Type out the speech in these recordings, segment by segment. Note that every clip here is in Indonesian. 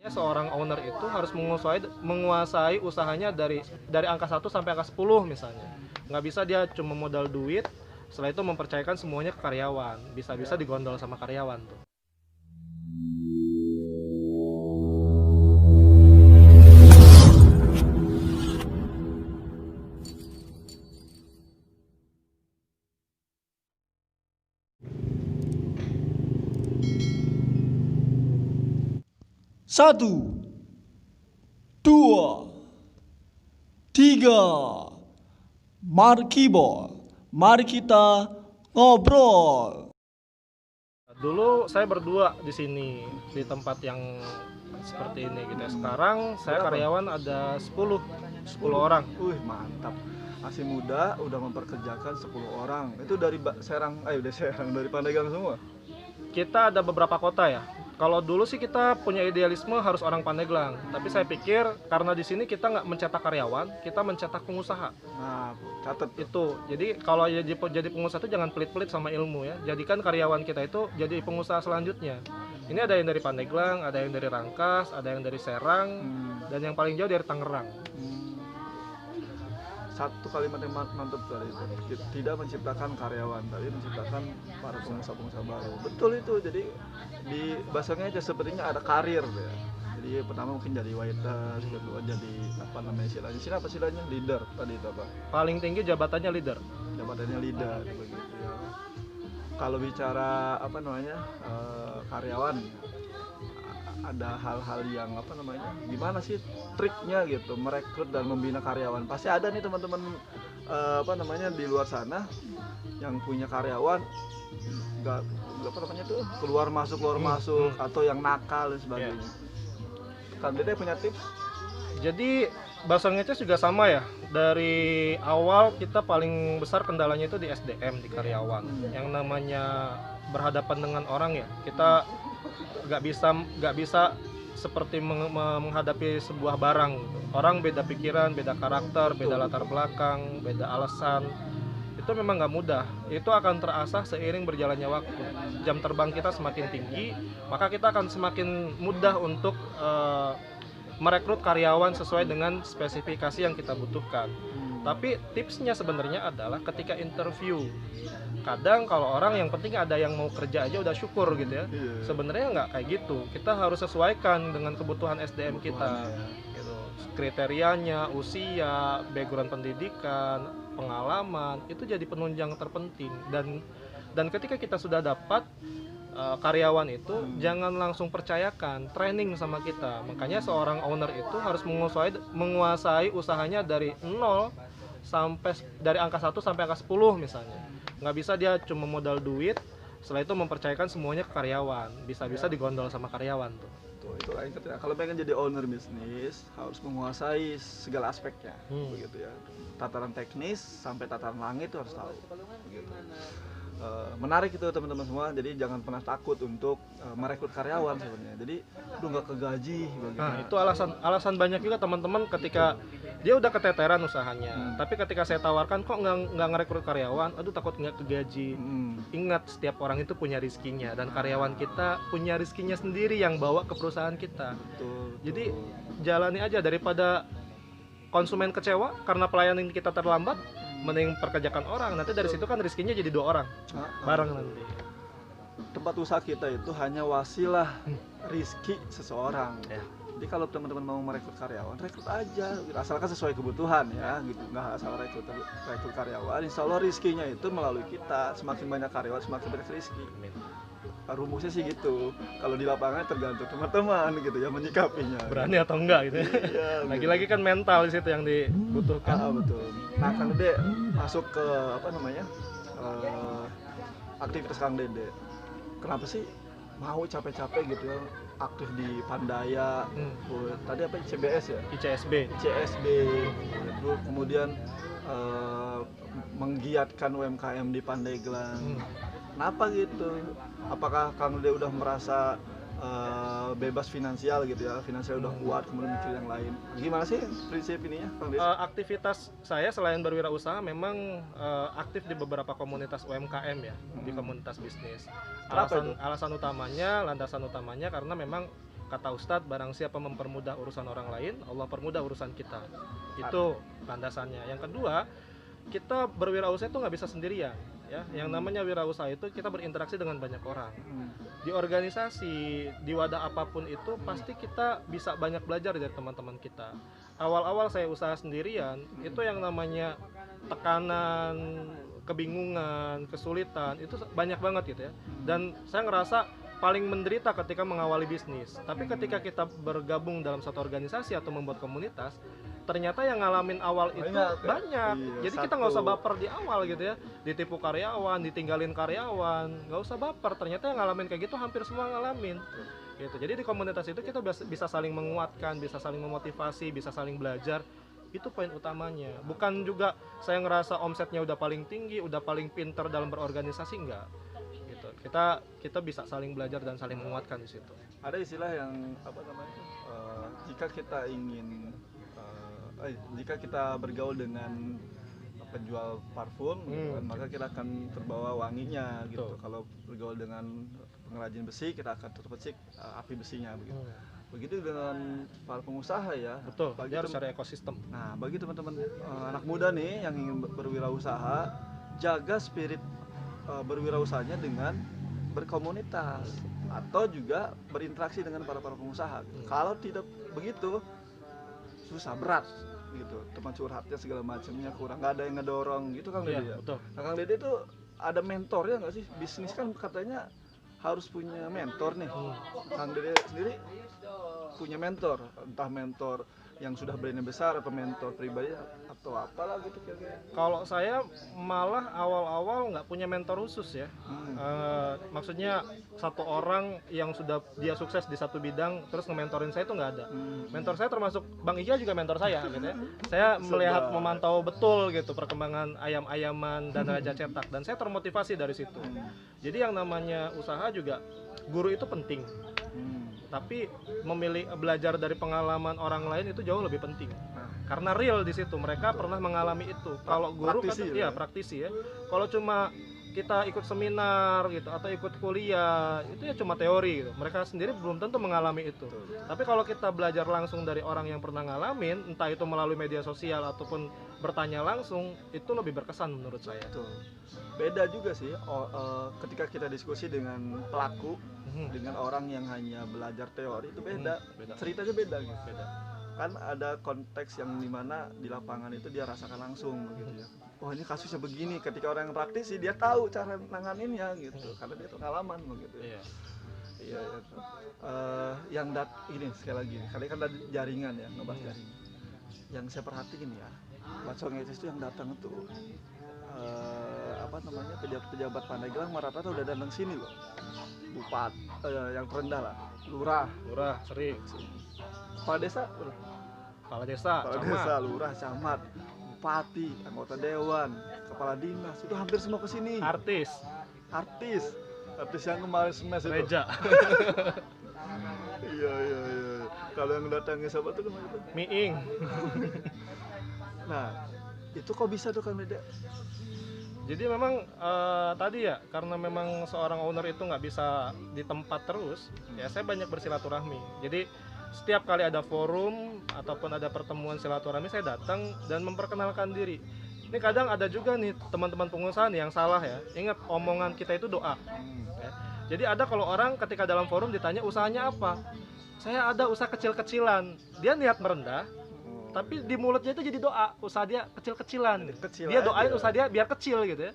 Seorang owner itu harus menguasai usahanya dari angka 1 sampai angka 10 misalnya. Nggak bisa dia cuma modal duit, setelah itu mempercayakan semuanya ke karyawan. Bisa-bisa digondol sama karyawan tuh. Satu, dua, tiga. Mari kita ngobrol. Dulu saya berdua di sini di tempat yang seperti ini gitu ya. Sekarang saya karyawan ada 10 orang. Wih, mantap. Masih muda udah memperkerjakan 10 orang. Itu dari dari Pandeglang semua. Kita ada beberapa kota ya. Kalau dulu sih kita punya idealisme harus orang Pandeglang, tapi saya pikir karena di sini kita nggak mencetak karyawan, kita mencetak pengusaha. Nah, catat Itu. Jadi kalau jadi pengusaha itu jangan pelit-pelit sama ilmu ya. Jadikan karyawan kita itu jadi pengusaha selanjutnya. Ini ada yang dari Pandeglang, ada yang dari Rangkas, ada yang dari Serang, dan yang paling jauh dari Tangerang. Satu kalimat yang mantap tadi itu, tidak menciptakan karyawan, tapi menciptakan para pengusaha-pengusaha baru. Betul itu. Jadi di bahasanya aja sepertinya ada karir ya. Jadi pertama mungkin jadi waiter, kedua jadi apa namanya istilahnya, apa istilahnya, leader tadi itu apa? Paling tinggi jabatannya leader. Jabatannya leader begitu ya. Kalau bicara apa namanya karyawan, ada hal-hal yang apa namanya, gimana sih triknya gitu merekrut dan membina karyawan. Pasti ada nih teman-teman apa namanya di luar sana yang punya karyawan nggak apa namanya tuh keluar masuk atau yang nakal dan sebagainya. Kang Dede punya tips? Jadi Bahasa Ngeces juga sama ya. Dari awal kita paling besar kendalanya itu di SDM, di karyawan. Yang namanya berhadapan dengan orang ya. Kita nggak bisa seperti menghadapi sebuah barang gitu. Orang beda pikiran, beda karakter, beda latar belakang, beda alasan. Itu memang nggak mudah. Itu akan terasah seiring berjalannya waktu. Jam terbang kita semakin tinggi, maka kita akan semakin mudah untuk merekrut karyawan sesuai dengan spesifikasi yang kita butuhkan. Tapi tipsnya sebenarnya adalah ketika interview. Kadang kalau orang yang penting ada yang mau kerja aja udah syukur gitu ya. Sebenarnya nggak kayak gitu. Kita harus sesuaikan dengan kebutuhan SDM kita. Gitu. Kriterianya, usia, background pendidikan, pengalaman itu jadi penunjang terpenting. Dan ketika kita sudah dapat karyawan itu jangan langsung percayakan, training sama kita. Makanya seorang owner itu harus menguasai usahanya dari 0 sampai dari angka 1 sampai angka 10 misalnya. Nggak bisa dia cuma modal duit, setelah itu mempercayakan semuanya ke karyawan. Bisa-bisa digondol sama karyawan tuh. Itu lain ketika kalau pengen jadi owner bisnis harus menguasai segala aspeknya, begitu ya. Tataran teknis sampai tataran langit itu harus tahu. Begitu. Menarik itu teman-teman semua, jadi jangan pernah takut untuk merekrut karyawan sebenarnya. Jadi nggak kegaji. Nah itu alasan banyak juga teman-teman ketika dia udah keteteran usahanya, tapi ketika saya tawarkan kok nggak ngerekrut karyawan, aduh takut nggak kegaji. Ingat setiap orang itu punya rizkinya dan karyawan kita punya rizkinya sendiri yang bawa ke perusahaan kita. Jadi jalani aja daripada konsumen kecewa karena pelayanan kita terlambat. Mending perkerjakan orang, nanti dari situ kan rezekinya jadi 2 orang bareng nanti. Tempat usaha kita itu hanya wasilah rizki seseorang. Jadi kalau teman-teman mau merekrut karyawan, rekrut aja, asalkan sesuai kebutuhan ya, gitu. Nggak asal rekrut karyawan. Insya Allah rizkinya itu melalui kita. Semakin banyak karyawan, semakin banyak rizki. Rumusnya sih gitu. Kalau di lapangan tergantung teman-teman gitu ya menyikapinya. Berani atau enggak gitu. Lagi-lagi kan mental di situ yang dibutuhkan. Betul. Nah, Kang Dede masuk ke apa namanya? Aktivitas Kang Dede. Kenapa sih mau capek-capek gitu ya aktif di Pandaya? Tadi apa CBS ya? ICSB. Terus kemudian menggiatkan UMKM di Pandeglang. Kenapa gitu? Apakah Kang Dede udah merasa bebas finansial gitu ya, finansial udah kuat, kemudian mikir yang lain? Gimana sih prinsip ininya, Kang Dede? Aktivitas saya selain berwirausaha memang aktif di beberapa komunitas UMKM ya, di komunitas bisnis. Landasan utamanya karena memang kata Ustadz, barang siapa mempermudah urusan orang lain, Allah permudah urusan kita. Itu landasannya. Yang kedua, kita berwirausaha itu nggak bisa sendirian ya. Yang namanya wirausaha itu kita berinteraksi dengan banyak orang. Di organisasi, di wadah apapun itu pasti kita bisa banyak belajar dari teman-teman kita. Awal-awal saya usaha sendirian, itu yang namanya tekanan, kebingungan, kesulitan itu banyak banget gitu ya. Dan saya ngerasa paling menderita ketika mengawali bisnis. Tapi ketika kita bergabung dalam satu organisasi atau membuat komunitas, ternyata yang ngalamin awal itu banyak. Iya, Jadi kita nggak usah baper di awal gitu ya, ditipu karyawan, ditinggalin karyawan, nggak usah baper. Ternyata yang ngalamin kayak gitu hampir semua ngalamin gitu. Jadi di komunitas itu kita bisa saling menguatkan, bisa saling memotivasi, bisa saling belajar. Itu poin utamanya. Bukan juga saya ngerasa omsetnya udah paling tinggi, udah paling pinter dalam berorganisasi, enggak gitu. Kita bisa saling belajar dan saling menguatkan di situ. Ada istilah yang apa namanya, jika kita ingin jika kita bergaul dengan penjual parfum gitu kan, maka kita akan terbawa wanginya gitu. Betul. Kalau bergaul dengan pengrajin besi, kita akan terpecik api besinya begitu. Begitu dengan para pengusaha ya. Betul, Bagi dia harus cari ekosistem. Nah, bagi teman-teman anak muda nih yang ingin berwirausaha, jaga spirit berwirausahanya dengan berkomunitas atau juga berinteraksi dengan para pengusaha. Kalau tidak begitu, susah, berat gitu. Teman curhatnya segala macamnya kurang, nggak ada yang ngedorong gitu, Kang Dede ya. Betul. Nah, Kang Dede tuh ada mentornya nggak sih? Bisnis kan katanya harus punya mentor nih. Kang Dede sendiri punya mentor, entah mentor yang sudah brandnya besar atau mentor pribadi atau apalah gitu kira-kira. Kalau saya malah awal-awal nggak punya mentor khusus ya. Maksudnya satu orang yang sudah dia sukses di satu bidang terus nge-mentorin saya itu nggak ada. Mentor saya termasuk Bang Ija juga mentor saya gitu ya. Saya melihat, memantau betul gitu perkembangan ayam-ayaman dan Raja Cetak, dan saya termotivasi dari situ. Jadi yang namanya usaha juga guru itu penting. Tapi belajar dari pengalaman orang lain itu jauh lebih penting. Karena real di situ, mereka pernah mengalami itu. Kalau guru Praktisi, kan praktisi ya. Kalau cuma kita ikut seminar gitu atau ikut kuliah, itu ya cuma teori gitu. Mereka sendiri belum tentu mengalami itu. Tapi kalau kita belajar langsung dari orang yang pernah ngalamin, entah itu melalui media sosial ataupun bertanya langsung, itu lebih berkesan menurut saya. Betul. Beda juga sih ketika kita diskusi dengan pelaku dengan orang yang hanya belajar teori, itu beda. Ceritanya beda gitu. Kan ada konteks yang dimana di lapangan itu dia rasakan langsung gitu ya. Oh, ini kasusnya begini. Ketika orang yang praktisi dia tahu cara nanganinnya gitu, karena dia pengalaman begitu ya. Iya. Ini sekali lagi, kali kan ada jaringan ya, ngebahas jaringan. Yang saya perhatiin ya, Bacong Eces itu yang datang itu pejabat-pejabat Pandeglang rata-rata udah datang sini loh. Bupati yang terendah lah, lurah sering. kepala desa, camat, lurah, camat, bupati, anggota dewan, kepala dinas, itu hampir semua kesini. Artis yang kemarin smash itu. Reja. Iya. Kalau yang datangnya siapa tuh namanya itu? Miing. Nah, itu kok bisa tuh Kang Dede? Jadi memang tadi ya, karena memang seorang owner itu nggak bisa di tempat terus, ya saya banyak bersilaturahmi. Jadi setiap kali ada forum ataupun ada pertemuan silaturahmi, saya datang dan memperkenalkan diri. Ini kadang ada juga nih teman-teman pengusaha nih yang salah ya. Ingat, omongan kita itu doa. Ya. Jadi ada kalau orang ketika dalam forum ditanya usahanya apa, saya ada usaha kecil-kecilan. Dia niat merendah, tapi di mulutnya itu jadi doa, usaha dia kecil-kecilan. Dia doain usaha dia biar kecil gitu ya.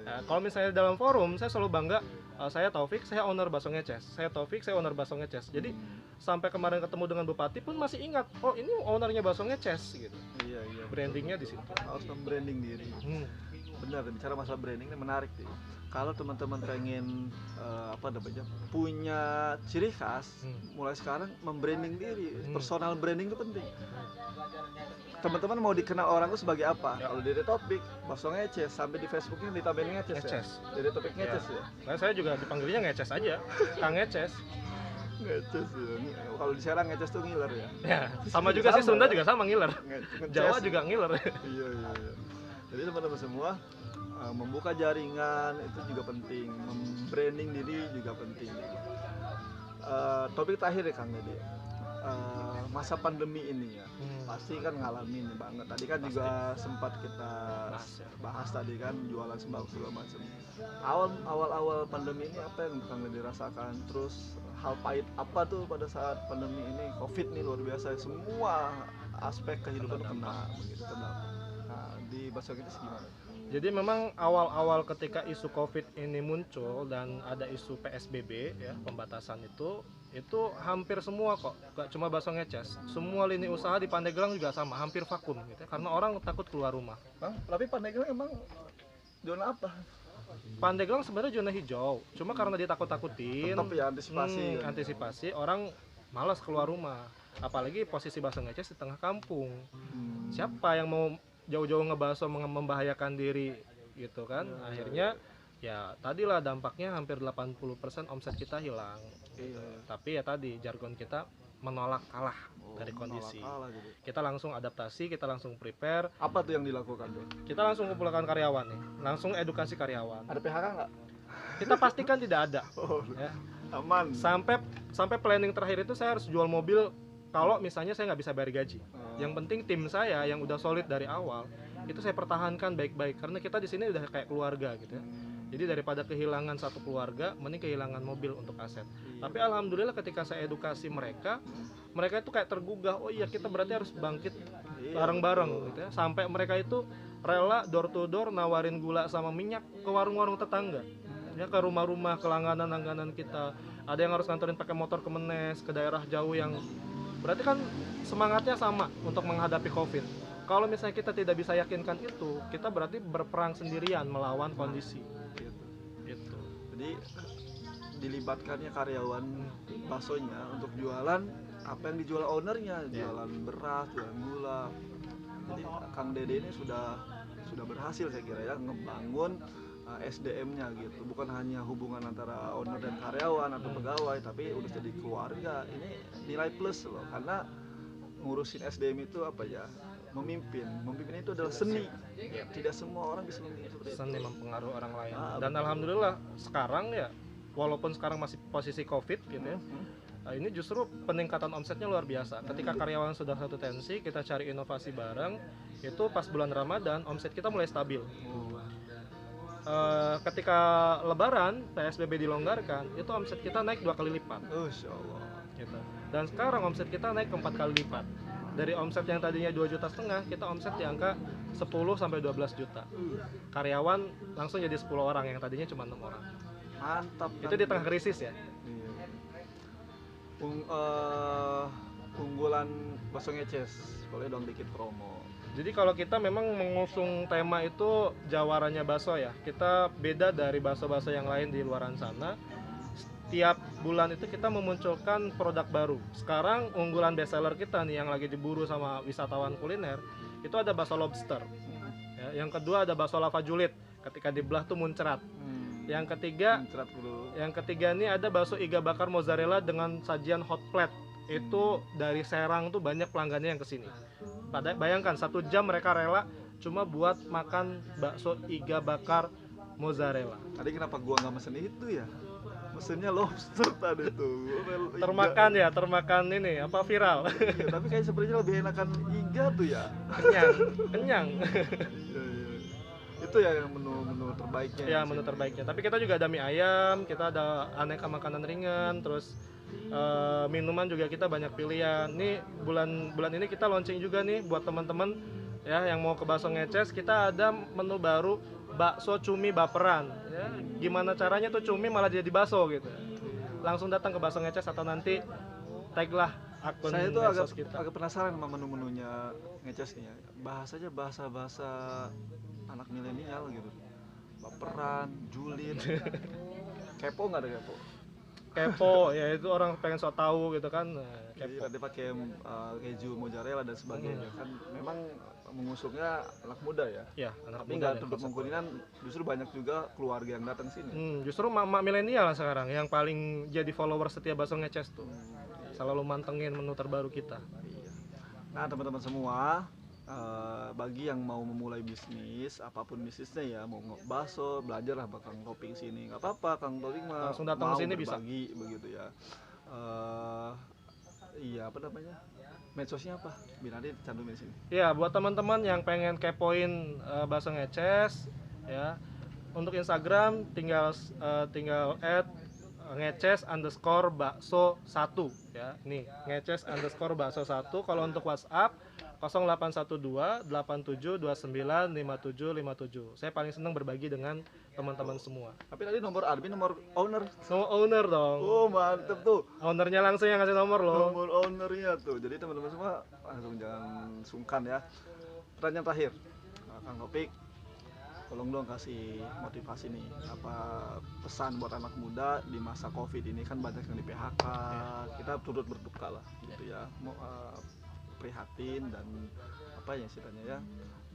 Nah, kalau misalnya dalam forum, saya selalu bangga, saya Taufik, saya owner Bakso Ngeces. Saya Taufik, saya owner Bakso Ngeces. Jadi sampai kemarin ketemu dengan Bupati pun masih ingat, oh ini ownernya Bakso Ngeces gitu. Iya. Brandingnya di situ. Harus membranding diri. Benar, bicara masalah branding ini menarik nih. Kalau teman-teman pengen punya ciri khas, mulai sekarang membranding diri, personal branding itu penting. Teman-teman mau dikenal orang itu sebagai apa? Kalau Dede Topik, Bakso Ngeces, sampai di Facebooknya ditambahin Ngeces. Ya? Dede Topik Ngeces ya. Nah, saya juga dipanggilnya Ngeces aja, Kang Ngeces. Ngeces ya. Kalau di Serang Ngeces tuh ngiler ya. Ya, sama juga sih, Sunda juga sama ngiler. Jawa juga ngiler. Iya. Jadi teman-teman semua, membuka jaringan itu juga penting, membranding diri juga penting. topik terakhir ya Kang Dede. Masa pandemi ini ya, pasti kan ngalamin banget. Tadi kan juga sempat kita bahas tadi kan jualan sembako segala macam. Awal pandemi ini apa yang Kang Dede rasakan? Terus hal pahit apa tuh pada saat pandemi ini? Covid nih luar biasa, semua aspek kehidupan kena begitu terdampak. Nah, di Baso kita gimana? Jadi memang awal-awal ketika isu COVID ini muncul dan ada isu PSBB ya, pembatasan itu hampir semua kok, gak cuma Baso Ngeces, semua lini usaha di Pandeglang juga sama, hampir vakum gitu ya, karena orang takut keluar rumah. Tapi Pandeglang emang zona apa? Pandeglang sebenarnya zona hijau, cuma karena ditakut-takutin, Tetap ya antisipasi. antisipasi orang malas keluar rumah, apalagi posisi Baso Ngeces di tengah kampung. Siapa yang mau jauh-jauh ngebaso membahayakan diri gitu kan? Akhirnya ya tadilah dampaknya hampir 80% omset kita hilang. Tapi ya tadi jargon kita menolak kalah dari kondisi. Gitu. Kita langsung adaptasi, kita langsung prepare. Apa tuh yang dilakukan tuh? Kita langsung kumpulkan karyawan nih, langsung edukasi karyawan. Ada PHK nggak? Kita pastikan tidak ada. Ya. Aman. Sampai planning terakhir itu saya harus jual mobil kalau misalnya saya nggak bisa bayar gaji. Yang penting tim saya yang udah solid dari awal itu saya pertahankan baik-baik karena kita di sini udah kayak keluarga gitu ya. Jadi daripada kehilangan satu keluarga, mending kehilangan mobil untuk aset. Tapi alhamdulillah ketika saya edukasi mereka itu kayak tergugah. Oh iya, kita berarti harus bangkit bareng-bareng gitu ya. Sampai mereka itu rela door to door nawarin gula sama minyak ke warung-warung tetangga. Ya, ke rumah-rumah, ke langganan-langganan kita. Ada yang harus nganterin pakai motor ke Menes, ke daerah jauh yang berarti kan semangatnya sama untuk menghadapi COVID. Kalau misalnya kita tidak bisa yakinkan itu, kita berarti berperang sendirian melawan kondisi. Gitu. Jadi dilibatkannya karyawan basonya untuk jualan apa yang dijual ownernya, jualan beras, jualan gula. Jadi Kang Dede ini sudah berhasil saya kira ya ngebangun SDM-nya gitu, bukan hanya hubungan antara owner dan karyawan atau pegawai, tapi udah jadi keluarga. Ini nilai plus loh, karena ngurusin SDM itu apa ya, memimpin itu adalah seni. Tidak semua orang bisa memimpin seperti itu. Seni mempengaruhi orang lain. Dan alhamdulillah sekarang ya, walaupun sekarang masih posisi COVID gitu ya, ini justru peningkatan omsetnya luar biasa. Ketika karyawan sudah satu tensi, kita cari inovasi bareng, itu pas bulan Ramadan omset kita mulai stabil. Ketika Lebaran PSBB dilonggarkan, itu omset kita naik 2 kali lipat. Masya Allah. Gitu. Dan sekarang omset kita naik ke 4 kali lipat. Dari omset yang tadinya 2,5 juta, kita omset di angka 10 sampai 12 juta. Karyawan langsung jadi 10 orang yang tadinya cuma 6 orang. Mantap. Itu di tengah krisis ya. Unggulan Baso Ngeces, boleh dong dikit promo. Jadi kalau kita memang mengusung tema itu jawarannya baso ya. Kita beda dari baso-baso yang lain di luaran sana. Setiap bulan itu kita memunculkan produk baru. Sekarang unggulan bestseller kita nih yang lagi diburu sama wisatawan kuliner, itu ada baso lobster. Ya, yang kedua ada baso lava julid. Ketika dibelah tuh muncrat. Yang ketiga ini ada bakso iga bakar mozzarella dengan sajian hot plate. Itu dari Serang tuh banyak pelanggannya yang kesini. Bayangkan 1 jam mereka rela cuma buat makan bakso iga bakar mozzarella. Tadi kenapa gua nggak mesen itu ya? Mesennya lobster tadi tuh. Termakan ini apa viral. Iya, tapi kayak sebenarnya lebih enakan iga tuh ya. Kenyang. Iya. Itu ya yang menu terbaiknya. Ya, menu terbaiknya. Tapi kita juga ada mie ayam, kita ada aneka makanan ringan, terus minuman juga kita banyak pilihan. Nih bulan ini kita launching juga nih buat teman-teman ya yang mau ke Baso Ngeces, kita ada menu baru bakso cumi baperan. Ya, gimana caranya tuh cumi malah jadi bakso gitu. Langsung datang ke Baso Ngeces atau nanti tag lah akun saya tuh agak kita. penasaran sama menu-menunya Ngeces nih ya. Bahasanya bahasa anak milenial gitu. Baperan, julid. Kepo nggak ada kepo? Kepo ya itu orang pengen so tahu gitu kan. Jadi Kepo. ada pakai keju mozzarella dan sebagainya kan memang mengusungnya anak muda ya. Ya, anak Tapi nggak tertutup kemungkinan justru banyak juga keluarga yang datang sini. Justru mak milenial sekarang yang paling jadi follower setia Baso Ngeces tuh. Selalu mantengin menu terbaru kita. Iya. Nah teman-teman semua, bagi yang mau memulai bisnis, apapun bisnisnya ya, mau bakso, belajarlah Kang Toping sini, nggak apa-apa, Kang Toping mah Langsung datang ke sini bisa. berbagi begitu ya. Iya apa namanya? Medsosnya apa? Biar nanti cantumin di sini. Ya, buat teman-teman yang pengen kepoin Bakso Ngeces ya. Untuk Instagram tinggal @ngeces_bakso1 ya. Nih, ngeces_bakso1. Kalau untuk WhatsApp 0812 8729 5757. Saya paling senang berbagi dengan teman-teman semua. Tapi tadi nomor admin, nomor owner. Nomor owner dong. Oh mantep tuh. Ownernya langsung yang ngasih nomor loh. Nomor ownernya tuh. Jadi teman-teman semua langsung jangan sungkan ya. Pertanyaan terakhir, Kang Topik, tolong dong kasih motivasi nih, apa pesan buat anak muda di masa COVID ini, kan banyak yang di PHK, kita turut berduka lah gitu ya, prihatin dan apa ya istilahnya ya,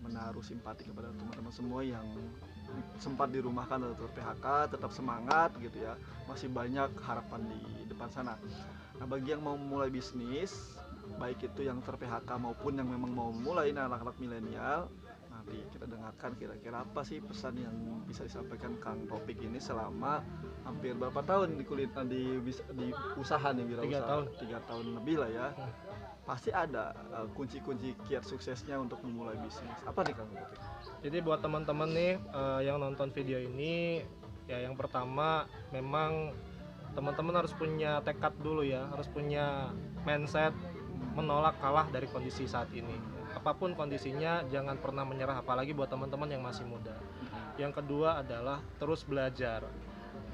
menaruh simpati kepada teman-teman semua yang sempat dirumahkan atau PHK, tetap semangat gitu ya, masih banyak harapan di depan sana. Nah bagi yang mau mulai bisnis, baik itu yang ter-PHK maupun yang memang mau mulai, anak-anak milenial, nanti kita dengarkan kira-kira apa sih pesan yang bisa disampaikan Kang Topik ini selama hampir berapa tahun di usaha nih, wirausaha 3 tahun lebih lah ya. Pasti ada kunci-kunci kiat suksesnya untuk memulai bisnis. Apa nih Kang Topik? Jadi buat teman-teman nih yang nonton video ini, ya yang pertama memang teman-teman harus punya tekad dulu ya, harus punya mindset menolak kalah dari kondisi saat ini. Apapun kondisinya jangan pernah menyerah, apalagi buat teman-teman yang masih muda. Yang kedua adalah terus belajar.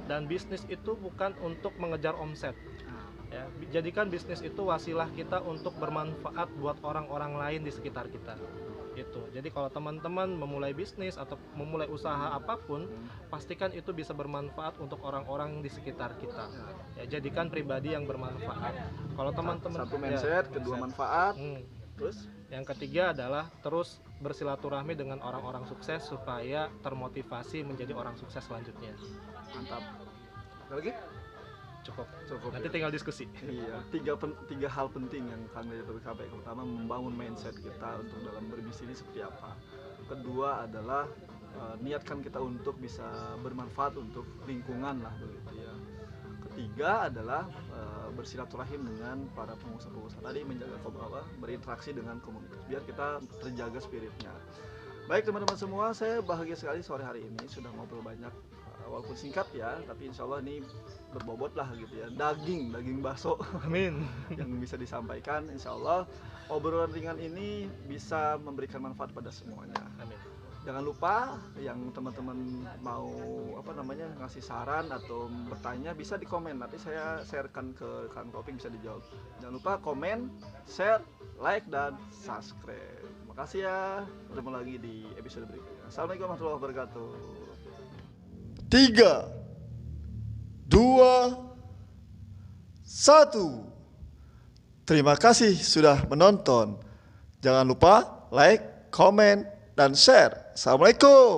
Dan bisnis itu bukan untuk mengejar omset. Ya, jadikan bisnis itu wasilah kita untuk bermanfaat buat orang-orang lain di sekitar kita. Itu. Jadi kalau teman-teman memulai bisnis atau memulai usaha apapun, pastikan itu bisa bermanfaat untuk orang-orang di sekitar kita. Ya, jadikan pribadi yang bermanfaat. Kalau teman-teman satu mindset, kedua manfaat. Terus yang ketiga adalah terus bersilaturahmi dengan orang-orang sukses supaya termotivasi menjadi orang sukses selanjutnya. Mantap. Ada lagi? Cukup. Ya. Nanti tinggal diskusi. Iya, tiga hal penting yang Kang Topik sampaikan. Pertama, membangun mindset kita untuk dalam berbisnis seperti apa. Kedua adalah niatkan kita untuk bisa bermanfaat untuk lingkungan lah begitu ya. Ketiga adalah bersilaturahim dengan para pengusaha-pengusaha tadi, menjaga berinteraksi dengan komunitas biar kita terjaga spiritnya. Baik teman-teman semua, saya bahagia sekali sore hari ini sudah ngobrol banyak, walaupun singkat ya, tapi insya Allah ini berbobot lah gitu ya, daging bakso. Amin. Yang bisa disampaikan, insya Allah obrolan ringan ini bisa memberikan manfaat pada semuanya. Amin. Jangan lupa yang teman-teman mau ngasih saran atau bertanya bisa di komen, nanti saya sharekan ke Kang Topik, bisa dijawab. Jangan lupa komen, share, like dan subscribe. Makasih ya, ketemu lagi di episode berikutnya. Assalamualaikum warahmatullahi wabarakatuh. 3, 2, 1. Terima kasih sudah menonton. Jangan lupa like, komen, dan share. Assalamualaikum.